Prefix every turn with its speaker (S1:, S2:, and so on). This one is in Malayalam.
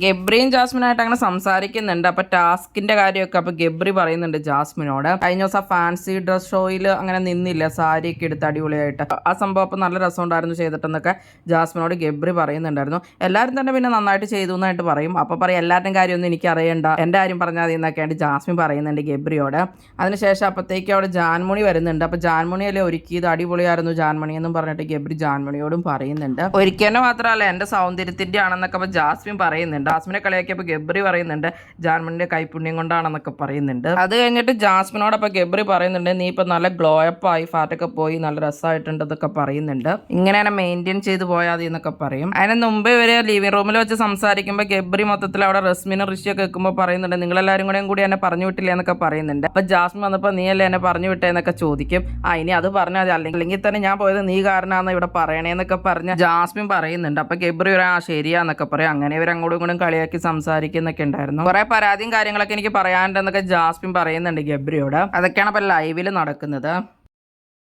S1: ഗബ്രിയും ജാസ്മിനായിട്ട് അങ്ങനെ സംസാരിക്കുന്നുണ്ട്. അപ്പൊ ടാസ്കിന്റെ കാര്യമൊക്കെ അപ്പൊ ഗബ്രി പറയുന്നുണ്ട് ജാസ്മിനോട്. കഴിഞ്ഞ ദിവസം ഫാൻസി ഡ്രസ് ഷോയിൽ അങ്ങനെ നിന്നില്ല, സാരിയൊക്കെ എടുത്ത് അടിപൊളിയായിട്ട്. ആ സംഭവം അപ്പൊ നല്ല രസമുണ്ടായിരുന്നു ചെയ്തിട്ടെന്നൊക്കെ ജാസ്മിനോട് ഗബ്രി പറയുന്നുണ്ടായിരുന്നു. എല്ലാവരും തന്നെ പിന്നെ നന്നായിട്ട് ചെയ്തു എന്നായിട്ട് പറയും. അപ്പൊ പറയും എല്ലാവരുടെയും കാര്യമൊന്നും എനിക്ക് അറിയണ്ട, എന്റെ കാര്യം പറഞ്ഞാൽ മതി എന്നൊക്കെയാണ് ജാസ്മിൻ പറയുന്നുണ്ട് ഗബ്രിയോട്. അതിനുശേഷം അപ്പത്തേക്ക് അവിടെ ജാൻമണി വരുന്നുണ്ട്. അപ്പൊ ജാൻമണിയല്ലേ ഒരുക്കിയത്, അടിപൊളിയായിരുന്നു ജാൻമണി എന്നും പറഞ്ഞിട്ട് ഗബ്രി ജാൻമണിയോടും പറയുന്നുണ്ട്. ഒരിക്കലും മാത്രമല്ല എന്റെ സൗന്ദര്യത്തിന്റെ ആണെന്നൊക്കെ അപ്പൊ ജാസ്മിൻ പറയുന്നുണ്ട്. ജാസ്മിനെ കളിയാക്കിയപ്പോൾ ഗബ്രി പറയുന്നുണ്ട് ജാൻമണിന്റെ കൈപുണ്യം കൊണ്ടാണെന്നൊക്കെ പറയുന്നുണ്ട്. അത് കഴിഞ്ഞിട്ട് ജാസ്മിനോടൊപ്പം ഗബ്രി പറയുന്നുണ്ട് നീ ഇപ്പൊ നല്ല ഗ്ലോ അപ്പ് ആയി, ഫാറ്റൊക്കെ പോയി നല്ല രസമായിട്ടുണ്ടെന്നൊക്കെ പറയുന്നുണ്ട്. ഇങ്ങനെ മെയിൻറ്റെയിൻ ചെയ്ത് പോയാൽ മതി എന്നൊക്കെ പറയും. അതിന് മുമ്പേ ഇവര് ലിവിംഗ് റൂമിൽ വെച്ച് സംസാരിക്കുമ്പോൾ ഗബ്രി മൊത്തത്തിൽ അവിടെ റസ്മിനും ഋഷിയൊക്കെ വെക്കുമ്പോൾ പറയുന്നുണ്ട് നിങ്ങളെല്ലാവരും കൂടി എന്നെ പറഞ്ഞു വിട്ടില്ല എന്നൊക്കെ പറയുന്നുണ്ട്. അപ്പൊ ജാസ്മിൻ വന്നപ്പോൾ നീ അല്ലേ എന്നെ പറഞ്ഞു വിട്ടേ എന്നൊക്കെ ചോദിക്കും. ഇനി അത് പറഞ്ഞാൽ മതി, അല്ലെങ്കിൽ തന്നെ ഞാൻ പോയത് നീ കാരണമാണെന്ന് ഇവിടെ പറയണേന്നൊക്കെ പറഞ്ഞ് ജാസ്മിൻ പറയുന്നുണ്ട്. അപ്പൊ ഗബ്രി ശരിയാന്നൊക്കെ പറയും. അങ്ങനെ ഇവർ അങ്ങോട്ടും ഇങ്ങോട്ടും കളിയാക്കി സംസാരിക്കുന്നൊക്കെ ഉണ്ടായിരുന്നു. കുറെ പരാതിയും കാര്യങ്ങളൊക്കെ എനിക്ക് പറയാനുണ്ടെന്നൊക്കെ ജാസ്മിൻ പറയുന്നുണ്ട് ഗബ്രിയോട്. അതൊക്കെയാണ് ഇപ്പൊ ലൈവിൽ നടക്കുന്നത്.